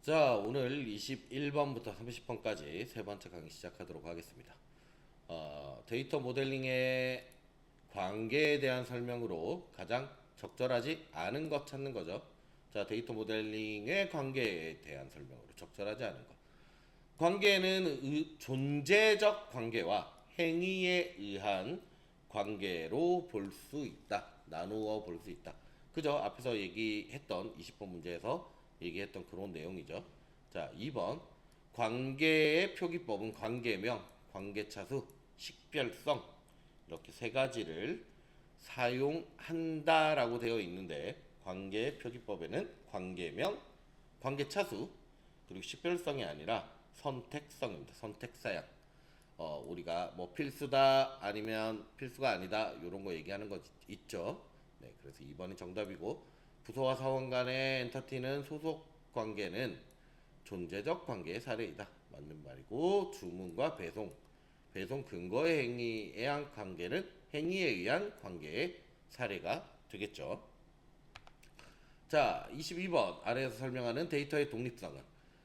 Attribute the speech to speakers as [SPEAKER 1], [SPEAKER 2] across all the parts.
[SPEAKER 1] 자, 오늘 21번부터 30번까지 세 번째 강의 시작하도록 하겠습니다. 데이터 모델링의 관계에 대한 설명으로 가장 적절하지 않은 것 찾는 거죠. 자, 데이터 모델링의 관계에 대한 설명으로 적절하지 않은 것. 관계는 존재적 관계와 행위에 의한 관계로 볼 수 있다. 나누어 볼 수 있다. 그죠? 앞에서 얘기했던 20번 문제에서 얘기했던 그런 내용이죠. 자, 2번. 관계의 표기법은 관계명, 관계차수, 식별성 이렇게 세 가지를 사용한다라고 되어 있는데 관계의 표기법에는 관계명, 관계차수 그리고 식별성이 아니라 선택성입니다. 선택사양. 우리가 뭐 필수다 아니면 필수가 아니다 이런 거 얘기하는 거 있죠. 네, 그래서 2번이 정답이고 부서와 사원 간의 엔터티는 소속 관계는 존재적 관계의 사례이다. 맞는 말이고 주문과 배송 근거의 행위에 의한 관계는 행위에 의한 관계의 사례가 되겠죠. 자, 22번 아래에서 설명하는 데이터의 독립성은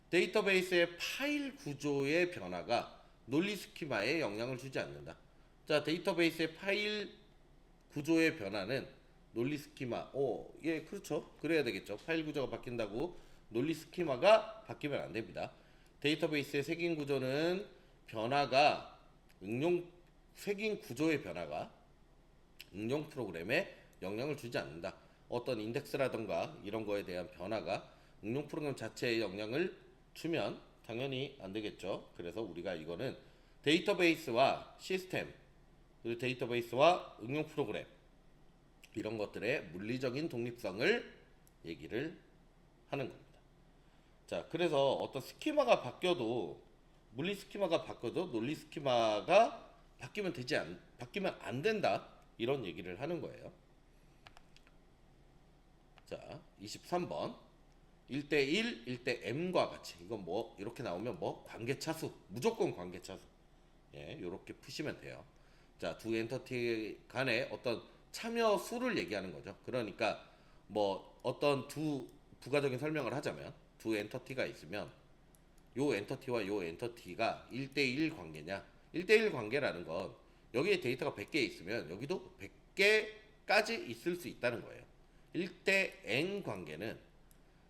[SPEAKER 1] 데이터베이스의 파일 구조의 변화가 논리 스키마에 영향을 주지 않는다. 자, 데이터베이스의 파일 구조의 변화는 논리 스키마, 예, 그렇죠. 그래야 되겠죠. 파일 구조가 바뀐다고 논리 스키마가 바뀌면 안 됩니다. 데이터베이스의 색인 구조는 변화가 색인 구조의 변화가 응용 프로그램에 영향을 주지 않는다. 어떤 인덱스라던가 이런 거에 대한 변화가 응용 프로그램 자체에 영향을 주면 당연히 안 되겠죠. 그래서 우리가 이거는 데이터베이스와 시스템, 그리고 데이터베이스와 응용 프로그램 이런 것들의 물리적인 독립성을 얘기를 하는 겁니다. 자, 그래서 어떤 스키마가 바뀌어도 물리 스키마가 바뀌어도 논리 스키마가 바뀌면 안 된다. 이런 얘기를 하는 거예요. 자, 23번. 1대1, 1대 m과 같이. 이건 뭐, 이렇게 나오면 뭐, 관계차수. 무조건 관계차수. 예, 요렇게 푸시면 돼요. 자, 두 엔터티 간의 어떤 참여 수를 얘기하는 거죠. 그러니까, 뭐, 어떤 두 부가적인 설명을 하자면, 두 엔터티가 있으면, 요 엔터티와 요 엔터티가 1대1 관계냐? 1대1 관계라는 건, 여기에 데이터가 100개 있으면, 여기도 100개까지 있을 수 있다는 거예요. 1대 n 관계는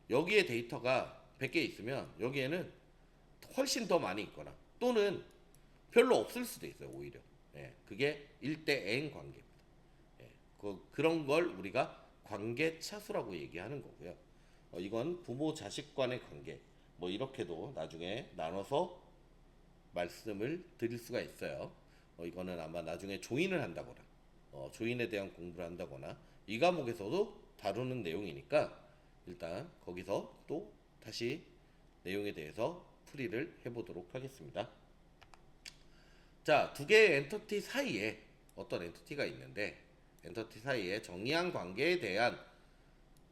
[SPEAKER 1] 여기에 데이터가 100개 있으면 여기에는 훨씬 더 많이 있거나 또는 별로 없을 수도 있어요. 오히려. 예, 그게 1대 n 관계입니다. 예, 그런 걸 우리가 관계차수라고 얘기하는 거고요. 이건 부모 자식 간의 관계 뭐 이렇게도 나중에 나눠서 말씀을 드릴 수가 있어요. 이거는 아마 나중에 조인을 한다거나 조인에 대한 공부를 한다거나 이 과목에서도 다루는 내용이니까 일단 거기서 또 다시 내용에 대해서 풀이를 해보도록 하겠습니다. 자, 두 개의 엔터티 사이에 어떤 엔터티가 있는데 엔터티 사이에 정의한 관계에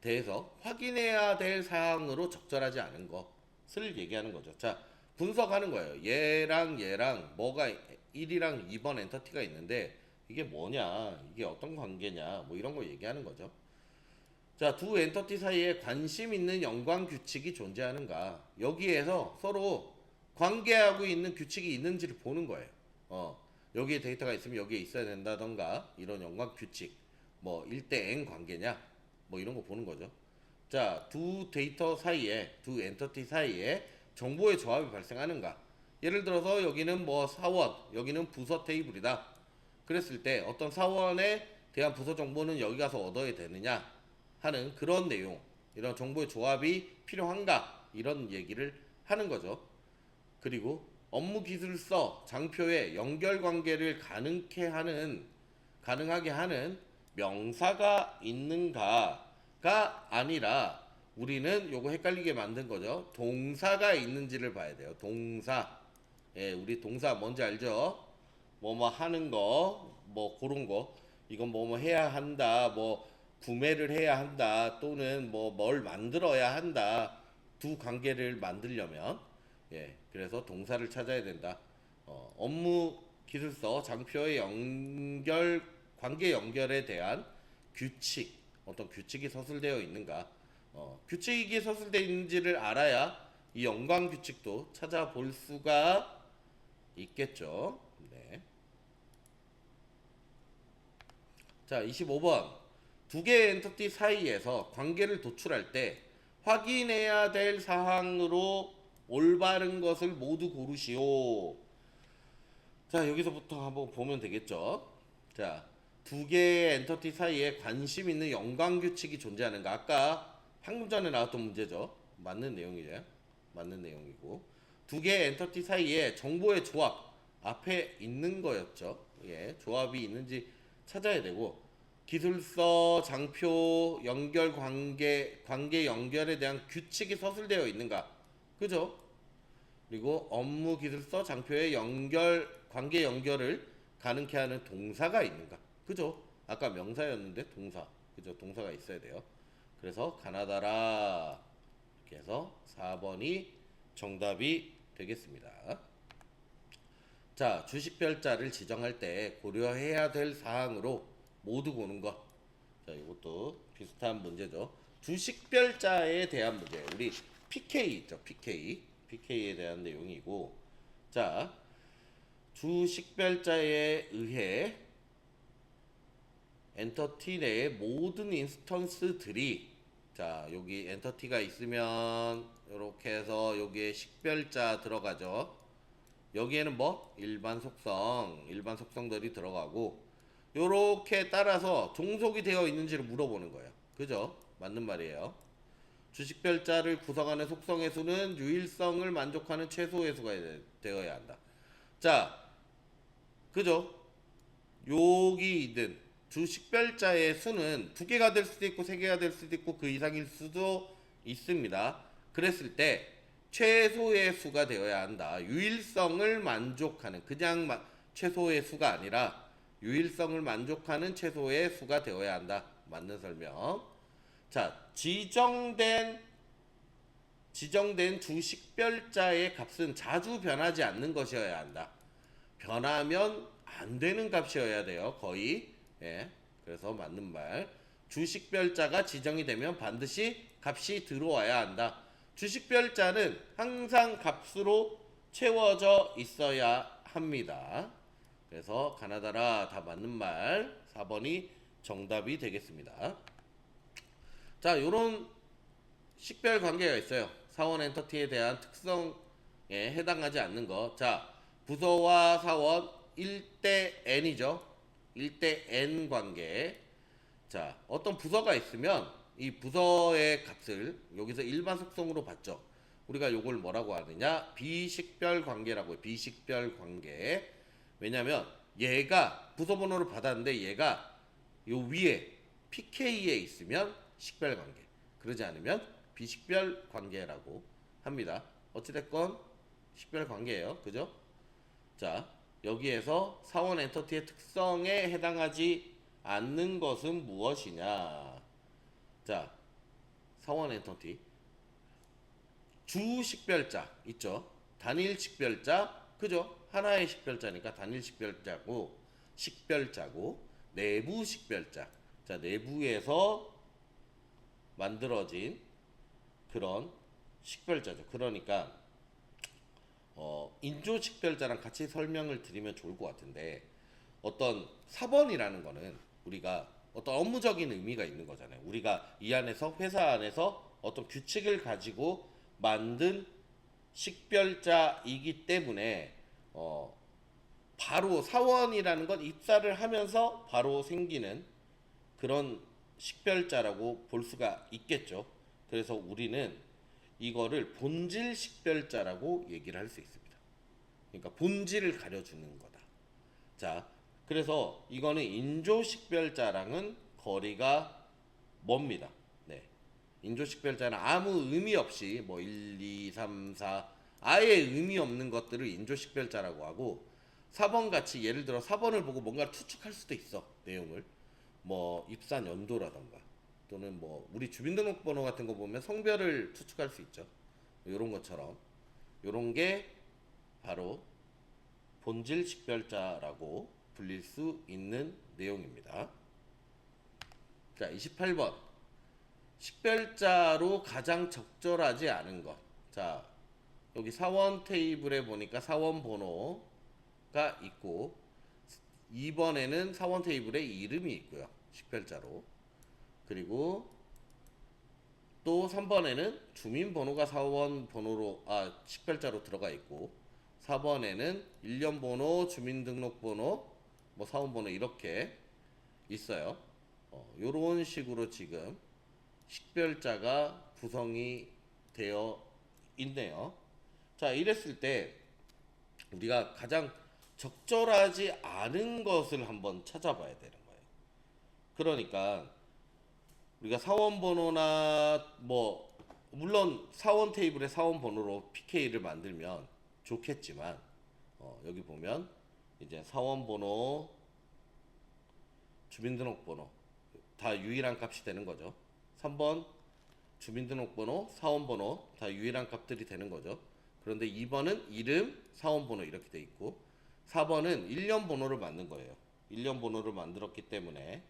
[SPEAKER 1] 대해서 확인해야 될 사항으로 적절하지 않은 것을 얘기하는 거죠. 자, 분석하는 거예요. 얘랑 뭐가 1이랑 2번 엔터티가 있는데 이게 뭐냐, 이게 어떤 관계냐, 뭐 이런 거 얘기하는 거죠. 자, 두 엔터티 사이에 관심 있는 연관 규칙이 존재하는가. 여기에서 서로 관계하고 있는 규칙이 있는지를 보는 거예요. 여기에 데이터가 있으면 여기에 있어야 된다던가, 이런 연관 규칙. 뭐, 1대 n 관계냐? 뭐, 이런 거 보는 거죠. 자, 두 엔터티 사이에 정보의 조합이 발생하는가. 예를 들어서 여기는 뭐 사원, 여기는 부서 테이블이다. 그랬을 때 어떤 사원에 대한 부서 정보는 여기 가서 얻어야 되느냐 하는 그런 내용, 이런 정보의 조합이 필요한가 이런 얘기를 하는 거죠. 그리고 업무 기술서 장표에 연결 관계를 가능하게 하는 명사가 있는가가 아니라 우리는 요거 헷갈리게 만든 거죠. 동사가 있는지를 봐야 돼요. 동사. 예, 우리 동사 뭔지 알죠? 뭐뭐 하는 거, 뭐 그런 거. 이건 뭐뭐 해야 한다. 뭐 구매를 해야 한다. 또는 뭐 뭘 만들어야 한다. 두 관계를 만들려면 그래서 동사를 찾아야 된다. 업무 기술서 장표의 관계 연결에 대한 어떤 규칙이 서술되어 있는가. 규칙이 서술되어 있는지를 알아야 이 연관 규칙도 찾아볼 수가 있겠죠. 네. 자, 25번. 두 개의 엔터티 사이에서 관계를 도출할 때 확인해야 될 사항으로 올바른 것을 모두 고르시오. 자, 여기서부터 한번 보면 되겠죠. 자, 두 개의 엔터티 사이에 관심 있는 연관 규칙이 존재하는가. 아까 방금 전에 나왔던 문제죠. 맞는 내용이죠. 맞는 내용이고. 두 개의 엔터티 사이에 정보의 조합 앞에 있는 거였죠. 예, 조합이 있는지 찾아야 되고, 기술서, 장표, 연결 관계 연결에 대한 규칙이 서술되어 있는가. 그죠? 그리고 업무 기술서, 장표의 관계 연결을 가능케 하는 동사가 있는가. 그죠? 아까 명사였는데 동사. 그죠? 동사가 있어야 돼요. 그래서 가나다라. 이렇게 해서 4번이 정답이 되겠습니다. 자, 주식별자를 지정할 때 고려해야 될 사항으로 모두 고는 것. 자, 이것도 비슷한 문제죠. 주식별자에 대한 문제. 우리 PK 있죠. PK에 대한 내용이고. 자, 주식별자에 의해 엔터티 내의 모든 인스턴스들이, 자, 여기 엔터티가 있으면 이렇게 해서 여기에 식별자 들어가죠. 여기에는 뭐 일반 속성들이 들어가고, 요렇게 따라서 종속이 되어 있는지를 물어보는 거예요. 그죠? 맞는 말이에요. 주식별자를 구성하는 속성의 수는 유일성을 만족하는 최소의 수가 되어야 한다. 자, 그죠? 여기 있는 주식별자의 수는 두 개가 될 수도 있고 세 개가 될 수도 있고 그 이상일 수도 있습니다. 그랬을 때 최소의 수가 되어야 한다. 유일성을 만족하는, 그냥 최소의 수가 아니라 유일성을 만족하는 최소의 수가 되어야 한다. 맞는 설명. 자, 지정된 주식별자의 값은 자주 변하지 않는 것이어야 한다. 변하면 안 되는 값이어야 돼요. 거의. 예. 그래서 맞는 말. 주식별자가 지정이 되면 반드시 값이 들어와야 한다. 주식별자는 항상 값으로 채워져 있어야 합니다. 그래서 가나다라 다 맞는 말 4번이 정답이 되겠습니다. 자, 요런 식별 관계가 있어요. 사원 엔터티에 대한 특성에 해당하지 않는 것. 자, 부서와 사원 1대 n이죠. 1대 n 관계. 자, 어떤 부서가 있으면 이 부서의 값을 여기서 일반 속성으로 봤죠. 우리가 요걸 뭐라고 하느냐? 비식별 관계라고 해요. 비식별 관계. 왜냐면 얘가 부서 번호를 받았는데 얘가 요 위에 PK에 있으면 식별 관계. 그러지 않으면 비식별 관계라고 합니다. 어찌됐건 식별 관계예요. 그죠? 자, 여기에서 사원 엔터티의 특성에 해당하지 않는 것은 무엇이냐? 자, 사원 엔터티 주 식별자 있죠. 단일 식별자, 그죠? 하나의 식별자니까 단일 식별자고 내부 식별자. 자, 내부에서 만들어진 그런 식별자죠. 그러니까 인조 식별자랑 같이 설명을 드리면 좋을 것 같은데, 어떤 사번이라는 거는 우리가 어떤 업무적인 의미가 있는 거잖아요. 우리가 이 안에서 회사 안에서 어떤 규칙을 가지고 만든 식별자이기 때문에 바로 사원이라는 건 입사를 하면서 바로 생기는 그런 식별자라고 볼 수가 있겠죠. 그래서 우리는 이거를 본질 식별자라고 얘기를 할 수 있습니다. 그러니까 본질을 가려주는 거다. 자, 그래서 이거는 인조 식별자랑은 거리가 멉니다. 네. 인조 식별자는 아무 의미 없이 뭐 1, 2, 3, 4 아예 의미 없는 것들을 인조 식별자라고 하고, 4번 같이 예를 들어 4번을 보고 뭔가를 투축할 수도 있어. 내용을. 뭐 입사 연도라던가 또는 뭐 우리 주민등록번호 같은 거 보면 성별을 추측할 수 있죠. 이런 것처럼 이런 게 바로 본질 식별자라고 불릴 수 있는 내용입니다. 자, 28번 식별자로 가장 적절하지 않은 것. 자, 여기 사원 테이블에 보니까 사원 번호가 있고 2번에는 사원 테이블에 이름이 있고요. 식별자로. 그리고 또 3번에는 주민번호가 사원 번호로 식별자로 들어가 있고 4번에는 일련번호, 주민등록번호, 뭐 사원번호 이렇게 있어요. 요런 식으로 지금 식별자가 구성이 되어 있네요. 자, 이랬을 때 우리가 가장 적절하지 않은 것을 한번 찾아봐야 되는 거예요. 그러니까 우리가 사원 번호나 뭐 물론 사원 테이블에 사원 번호로 PK를 만들면 좋겠지만 여기 보면 이제 사원 번호, 주민등록번호 다 유일한 값이 되는 거죠. 3번 주민등록번호, 사원번호 다 유일한 값들이 되는 거죠. 그런데 2번은 이름, 사원번호 이렇게 돼 있고 4번은 일련 번호를 만든 거예요. 일련 번호를 만들었기 때문에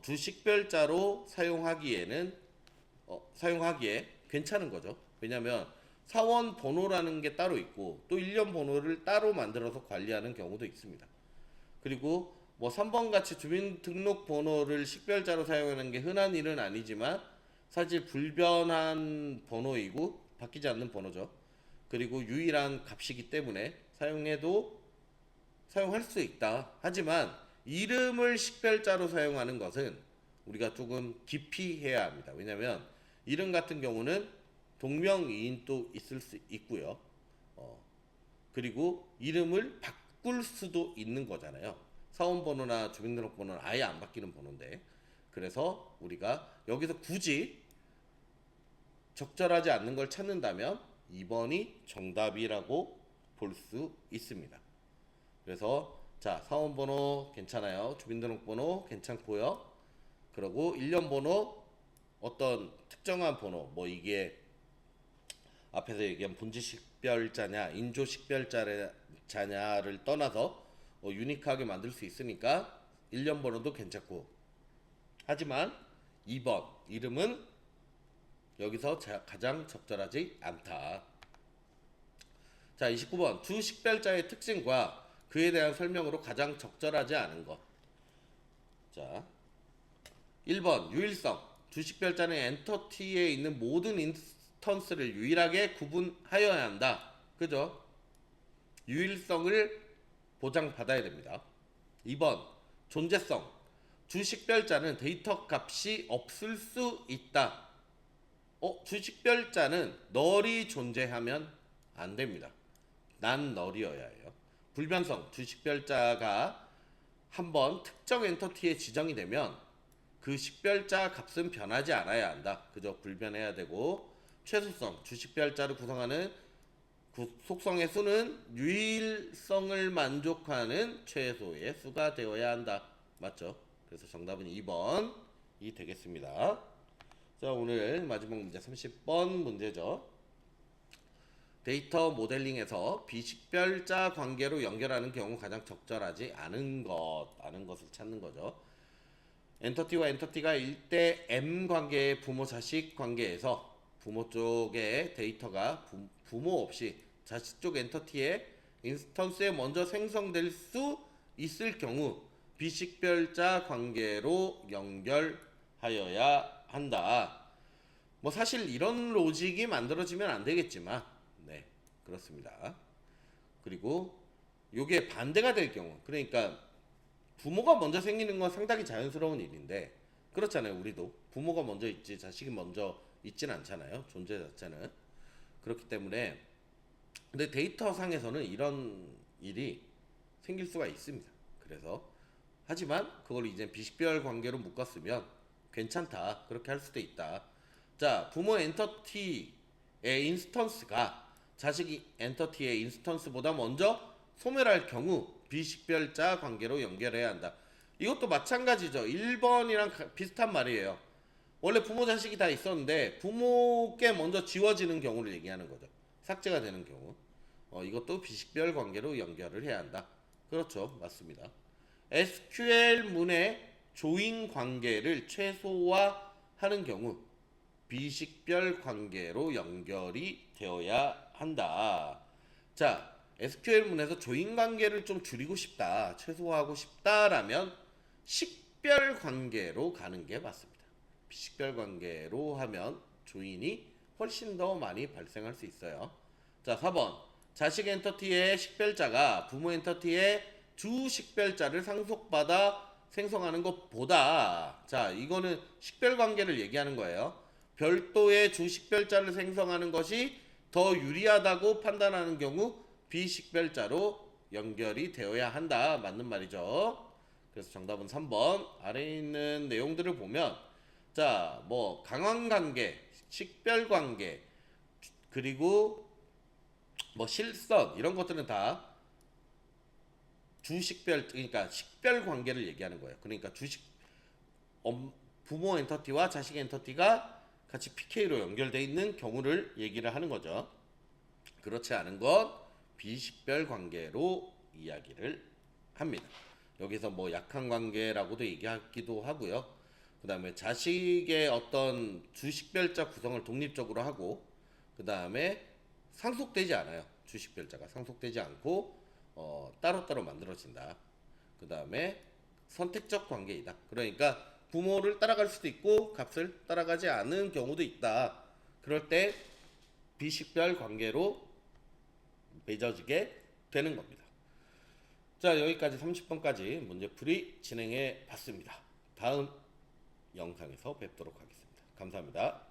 [SPEAKER 1] 두 식별자로 사용하기에 괜찮은 거죠. 왜냐하면 사원 번호라는 게 따로 있고 또 일련 번호를 따로 만들어서 관리하는 경우도 있습니다. 그리고 뭐 3번 같이 주민등록번호를 식별자로 사용하는 게 흔한 일은 아니지만 사실 불변한 번호이고 바뀌지 않는 번호죠. 그리고 유일한 값이기 때문에 사용할 수 있다. 하지만 이름을 식별자로 사용하는 것은 우리가 조금 깊이 해야 합니다. 왜냐하면 이름 같은 경우는 동명이인도 있을 수 있고요. 그리고 이름을 바꿀 수도 있는 거잖아요. 사원번호나 주민등록번호는 아예 안 바뀌는 번호인데 그래서 우리가 여기서 굳이 적절하지 않는 걸 찾는다면 2번이 정답이라고 볼 수 있습니다. 그래서 자, 사원번호 괜찮아요. 주민등록번호 괜찮고요. 그리고 일련번호 어떤 특정한 번호 뭐 이게 앞에서 얘기한 본질식별자냐 인조식별자냐를 떠나서 유니크하게 만들 수 있으니까 일련번호도 괜찮고 하지만 2번 이름은 여기서 가장 적절하지 않다. 자, 29번 두 식별자의 특징과 그에 대한 설명으로 가장 적절하지 않은 것. 자, 1번 유일성. 두 식별자는 엔터티에 있는 모든 인스턴스를 유일하게 구분하여야 한다. 그죠? 유일성을 보장받아야 됩니다. 2번 존재성. 주 식별자는 데이터 값이 없을 수 있다. 주 식별자는 널이 존재하면 안 됩니다. 난 널이어야 해요. 불변성. 주 식별자가 한번 특정 엔터티에 지정이 되면 그 식별자 값은 변하지 않아야 한다. 그저 불변해야 되고 최소성. 주 식별자를 구성하는 속성의 수는 유일성을 만족하는 최소의 수가 되어야 한다. 맞죠? 그래서 정답은 2번이 되겠습니다. 자, 오늘 마지막 문제 30번 문제죠. 데이터 모델링에서 비식별자 관계로 연결하는 경우 가장 적절하지 않은 것을 찾는 거죠. 엔터티와 엔터티가 1대 M 관계의 부모 자식 관계에서 부모 쪽의 데이터가 부모 없이 자식 쪽 엔터티의 인스턴스에 먼저 생성될 수 있을 경우 비식별자 관계로 연결하여야 한다. 뭐 사실 이런 로직이 만들어지면 안 되겠지만 네, 그렇습니다. 그리고 요게 반대가 될 경우, 그러니까 부모가 먼저 생기는 건 상당히 자연스러운 일인데 그렇잖아요. 우리도 부모가 먼저 있지 자식이 먼저 있진 않잖아요. 존재 자체는. 그렇기 때문에 근데 데이터 상에서는 이런 일이 생길 수가 있습니다. 그래서 하지만 그걸 이제 비식별 관계로 묶었으면 괜찮다. 그렇게 할 수도 있다. 자, 부모 엔터티의 인스턴스가 자식 엔터티의 인스턴스보다 먼저 소멸할 경우 비식별자 관계로 연결해야 한다. 이것도 마찬가지죠. 1번이랑 비슷한 말이에요. 원래 부모 자식이 다 있었는데 부모께 먼저 지워지는 경우를 얘기하는 거죠. 삭제가 되는 경우. 이것도 비식별 관계로 연결을 해야 한다. 그렇죠. 맞습니다. SQL 문의 조인 관계를 최소화하는 경우 비식별 관계로 연결이 되어야 한다. 자, SQL문에서 조인 관계를 좀 줄이고 싶다, 최소화하고 싶다라면 식별 관계로 가는 게 맞습니다. 식별 관계로 하면 조인이 훨씬 더 많이 발생할 수 있어요. 자, 4번. 자식 엔터티의 식별자가 부모 엔터티의 주 식별자를 상속받아 생성하는 것보다, 자, 이거는 식별 관계를 얘기하는 거예요. 별도의 주 식별자를 생성하는 것이 더 유리하다고 판단하는 경우 비식별자로 연결이 되어야 한다. 맞는 말이죠. 그래서 정답은 3번. 아래에 있는 내용들을 보면, 자, 뭐 강환관계, 식별관계, 그리고 뭐 실선, 이런 것들은 다 주식별, 그러니까 식별 관계를 얘기하는 거예요. 그러니까 부모 엔터티와 자식 엔터티가 같이 PK로 연결되어 있는 경우를 얘기를 하는 거죠. 그렇지 않은 것 비식별 관계로 이야기를 합니다. 여기서 뭐 약한 관계라고도 얘기하기도 하고요. 그 다음에 자식의 어떤 주식별자 구성을 독립적으로 하고, 그 다음에 상속되지 않아요. 주식별자가 상속되지 않고 따로따로 만들어진다. 그 다음에 선택적 관계이다. 그러니까 부모를 따라갈 수도 있고 값을 따라가지 않은 경우도 있다. 그럴 때 비식별 관계로 맺어지게 되는 겁니다. 자, 여기까지 30번까지 문제풀이 진행해 봤습니다. 다음 영상에서 뵙도록 하겠습니다. 감사합니다.